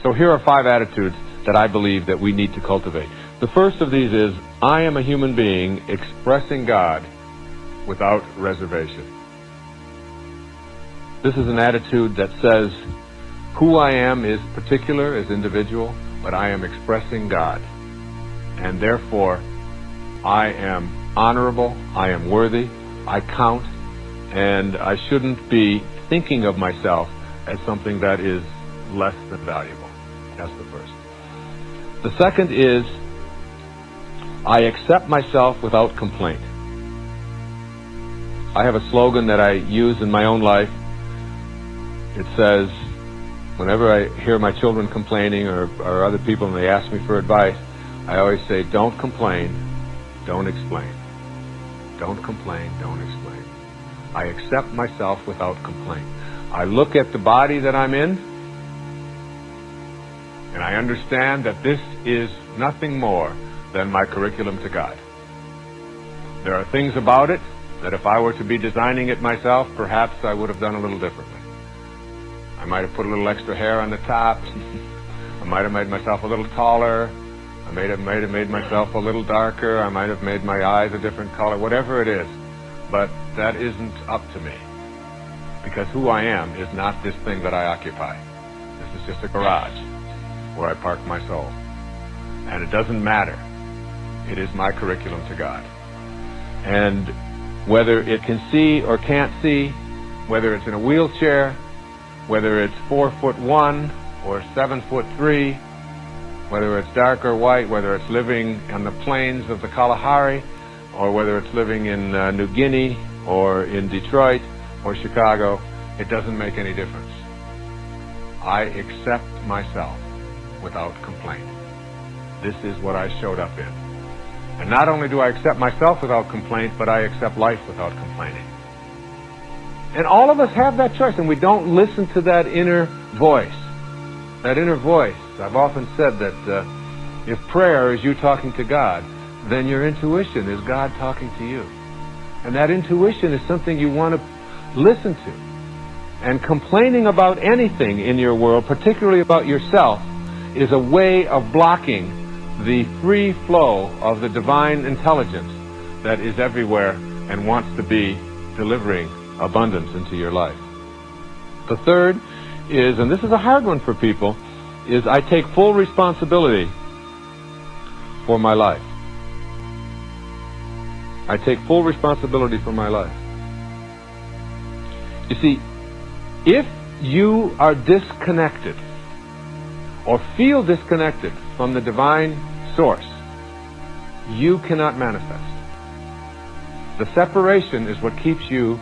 So here are 5 attitudes that I believe that we need to cultivate. The first of these is, I am a human being expressing God without reservation. This is an attitude that says, who I am is particular, is individual, but I am expressing God. And therefore, I am honorable, I am worthy, I count, and I shouldn't be thinking of myself as something that is less than valuable. That's the first. The second is, I accept myself without complaint. I have a slogan that I use in my own life. It says, whenever I hear my children complaining or other people and they ask me for advice, I always say, don't complain, don't explain. Don't complain, don't explain. I accept myself without complaint. I look at the body that I'm in, and I understand that this is nothing more than my curriculum to God. There are things about it that if I were to be designing it myself, perhaps I would have done a little differently. I might have put a little extra hair on the top. I might have made myself a little taller. I might have made myself a little darker. I might have made my eyes a different color, whatever it is. But that isn't up to me. Because who I am is not this thing that I occupy. This is just a garage where I park my soul. And it doesn't matter. It is my curriculum to God. And whether it can see or can't see, whether it's in a wheelchair, whether it's 4'1" or 7'3", whether it's dark or white, whether it's living on the plains of the Kalahari, or whether it's living in New Guinea, or in Detroit, or Chicago, it doesn't make any difference. I accept myself without complaint. This is what I showed up in. And not only do I accept myself without complaint, but I accept life without complaining. And all of us have that choice, and we don't listen to that inner voice. That inner voice, I've often said that if prayer is you talking to God, then your intuition is God talking to you. And that intuition is something you want to listen to. And complaining about anything in your world, particularly about yourself, is a way of blocking the free flow of the divine intelligence that is everywhere and wants to be delivering abundance into your life. The third is, and this is a hard one for people, is I take full responsibility for my life. I take full responsibility for my life. You see, if you are disconnected or feel disconnected from the divine source, you cannot manifest. The separation is what keeps you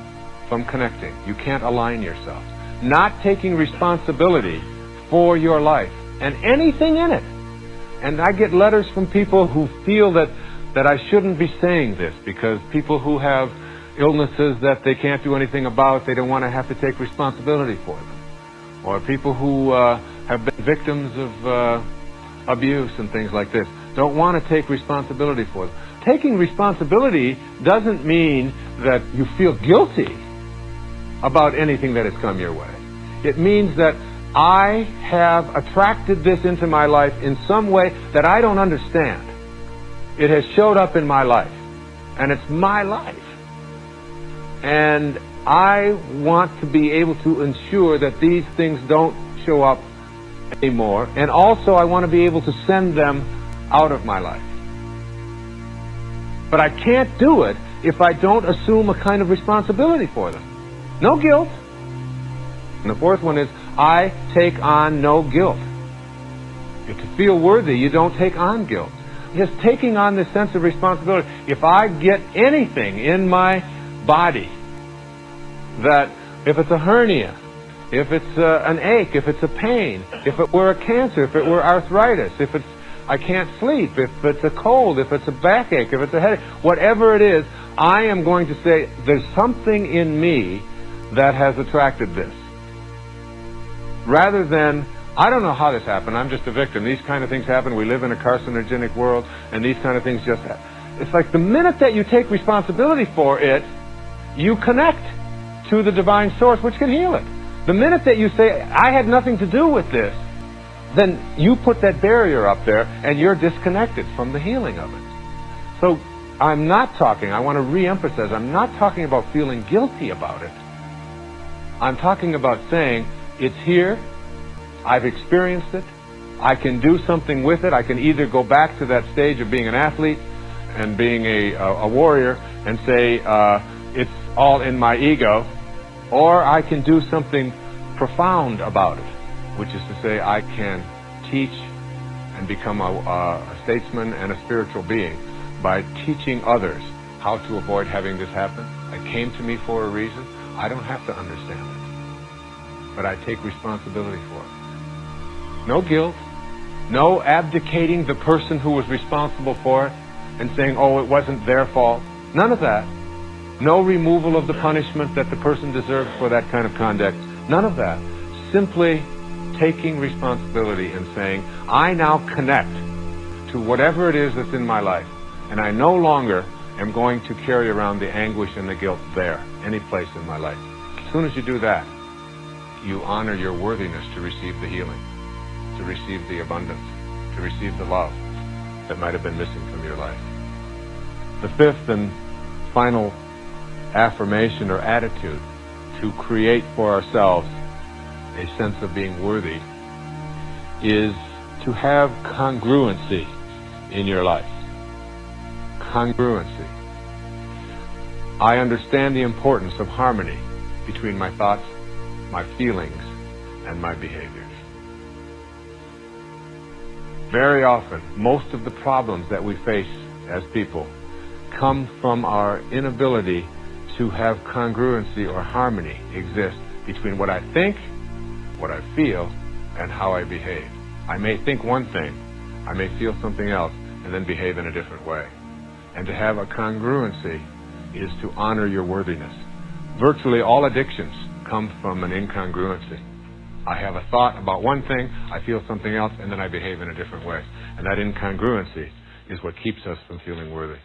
from connecting. You can't align yourself. Not taking responsibility for your life and anything in it. And I get letters from people who feel that I shouldn't be saying this, because people who have illnesses that they can't do anything about, they don't want to have to take responsibility for them. Or people who have been victims of abuse and things like this, don't want to take responsibility for them. Taking responsibility doesn't mean that you feel guilty about anything that has come your way. It means that I have attracted this into my life in some way that I don't understand. It has showed up in my life, and it's my life. And I want to be able to ensure that these things don't show up anymore, and also I want to be able to send them out of my life. But I can't do it if I don't assume a kind of responsibility for them. No guilt. And the fourth one is, I take on no guilt. If you feel worthy, you don't take on guilt. Just taking on this sense of responsibility. If I get anything in my body, that if it's a hernia, if it's an ache, if it's a pain, if it were a cancer, if it were arthritis, if it's I can't sleep, if it's a cold, if it's a backache, if it's a headache, whatever it is, I am going to say, there's something in me that has attracted this. Rather than, I don't know how this happened, I'm just a victim. These kind of things happen. We live in a carcinogenic world, and these kind of things just happen. It's like the minute that you take responsibility for it, you connect to the divine source, which can heal it. The minute that you say, I had nothing to do with this, then you put that barrier up there and you're disconnected from the healing of it. So I'm not talking, I want to re-emphasize, I'm not talking about feeling guilty about it. I'm talking about saying, it's here, I've experienced it, I can do something with it. I can either go back to that stage of being an athlete and being a warrior and say, it's all in my ego, or I can do something profound about it, which is to say I can teach and become a statesman and a spiritual being by teaching others how to avoid having this happen. It came to me for a reason. I don't have to understand it, but I take responsibility for it. No guilt, no abdicating the person who was responsible for it and saying, oh, it wasn't their fault. None of that. No removal of the punishment that the person deserved for that kind of conduct. None of that. Simply taking responsibility and saying, I now connect to whatever it is that's in my life, and I no longer am going to carry around the anguish and the guilt there, any place in my life. As soon as you do that, you honor your worthiness to receive the healing, to receive the abundance, to receive the love that might have been missing from your life. The fifth and final affirmation or attitude to create for ourselves a sense of being worthy is to have congruency in your life. Congruency. I understand the importance of harmony between my thoughts, my feelings, and my behaviors. Very often, most of the problems that we face as people come from our inability to have congruency or harmony exist between what I think, what I feel, and how I behave. I may think one thing, I may feel something else, and then behave in a different way. And to have a congruency is to honor your worthiness. Virtually all addictions come from an incongruency. I have a thought about one thing, I feel something else, and then I behave in a different way. And that incongruency is what keeps us from feeling worthy.